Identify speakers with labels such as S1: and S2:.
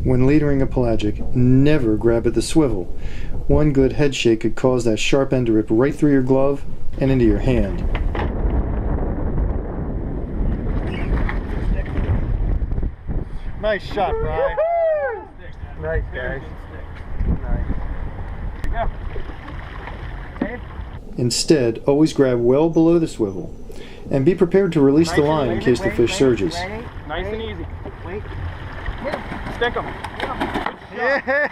S1: When leadering a pelagic, never grab at the swivel. One good head shake could cause that sharp end to rip right through your glove and into your hand.
S2: Nice shot, Brian. Nice, guys. Nice. Here you go. Okay.
S1: Instead, always grab well below the swivel, and be prepared to release the line in case the fish surges.
S2: Nice and easy.
S3: Wait.
S2: Stick 'em. Yeah.